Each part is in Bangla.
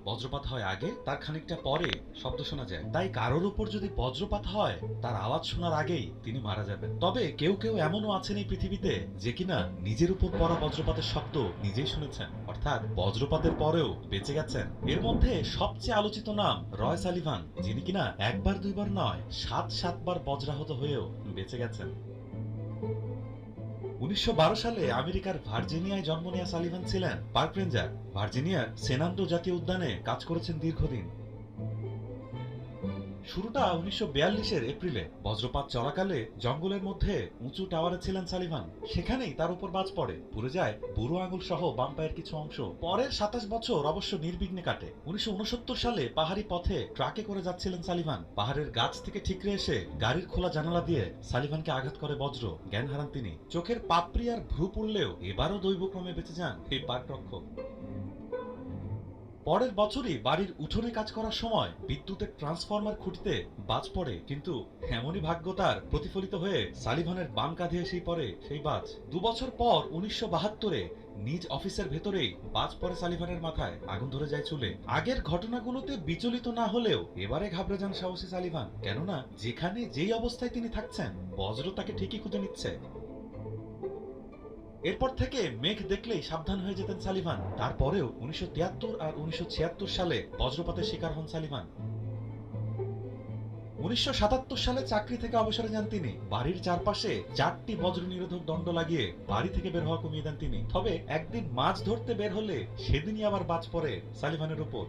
বজ্রপাত হয় আগে, তার খানিকটা পরে শব্দ শোনা যায়। তাই কারোর উপর যদি বজ্রপাত হয়, তার আওয়াজ শোনার আগেই তিনি মারা যাবেন। তবে কেউ কেউ এমনও আছেন এই পৃথিবীতে যে কিনা নিজের উপর পড়া বজ্রপাতের শব্দ নিজেই শুনেছেন, অর্থাৎ বজ্রপাতের পরেও বেঁচে গেছেন। এর মধ্যে সবচেয়ে আলোচিত নাম রয় সালিভান, যিনি কিনা একবার দুইবার নয়, 7 বার বজ্রাহত হয়েও বেঁচে গেছেন। ১৯১২ সালে আমেরিকার ভার্জিনিয়ায় জন্ম নেয়া সালিভান ছিলেন পার্ক রেঞ্জার। ভার্জিনিয়ার সেনান্ডো জাতীয় উদ্যানে কাজ করেছেন দীর্ঘদিন। শুরুটা ১৯৪২-এর এপ্রিলে। বজ্রপাত চলাকালে জঙ্গলের মধ্যে উঁচু টাওয়ারে ছিলেন সালিভান। সেখানেই তার উপর বাজ পড়ে, পুড়ে যায় বুড়ো আঙুল সহ বাম পায়ের কিছু অংশ। পরের ২৭ বছর অবশ্য নির্বিঘ্নে কাটে। ১৯৬৯ সালে পাহাড়ি পথে ট্রাকে করে যাচ্ছিলেন সালিভান। পাহাড়ের গাছ থেকে ঠিকরে এসে গাড়ির খোলা জানালা দিয়ে সালিভানকে আঘাত করে বজ্র। জ্ঞান হারান তিনি। চোখের পাপড়ি আর ভ্রু পুড়লেও এবারও দৈবক্রমে বেঁচে যান এই পার্ক রক্ষক। পরের বছরই বাড়ির উঠোনে কাজ করার সময় বিদ্যুতের ট্রান্সফরমার খুঁটিতে বাজ পড়ে, কিন্তু এমনই ভাগ্য তার প্রতিফলিত হয়ে সালিভানের বাম কাঁধে এসেই পড়ে সেই বাজ। ২ বছর পর ১৯৭২-এ নিজ অফিসের ভেতরেই বাজ পড়ে সালিভানের মাথায়, আগুন ধরে যায় চুলে। আগের ঘটনাগুলোতে বিচলিত না হলেও এবারে ঘাবড়ে যান সাহসী সালিভান, কেননা যেখানে যেই অবস্থায় তিনি থাকছেন, বজ্র তাকে ঠিকই খুঁজে নিচ্ছে। এরপর থেকে মেঘ দেখলেই সাবধান হয়ে যেতেন সালিভান। তারপরেও ১৯৭৩ আর ১৯৭৬ সালে বজ্রপাতের শিকার হন সালিভান। ১৯৭৭ সালে চাকরি থেকে অবসরে যান তিনি। বাড়ির চারপাশে ৪টি বজ্র নিরোধক দণ্ড লাগিয়ে বাড়ি থেকে বের হওয়া কমিয়ে দেন তিনি। তবে একদিন মাছ ধরতে বের হলে সেদিনই আবার বাজ পড়ে সালিভানের উপর।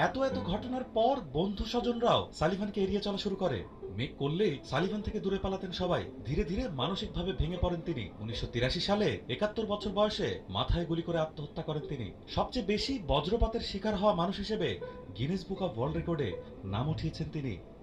এত এত ঘটনার পর বন্ধু স্বজনরাও সালিভানকে এড়িয়ে চলা শুরু করে। মেঘ করলেই সালিভান থেকে দূরে পালাতেন সবাই। ধীরে ধীরে মানসিকভাবে ভেঙে পড়েন তিনি। ১৯৮৩ সালে ৭১ বছর বয়সে মাথায় গুলি করে আত্মহত্যা করেন তিনি। সবচেয়ে বেশি বজ্রপাতের শিকার হওয়া মানুষ হিসেবে গিনেস বুক অব ওয়ার্ল্ড রেকর্ডে নাম উঠিয়েছেন তিনি।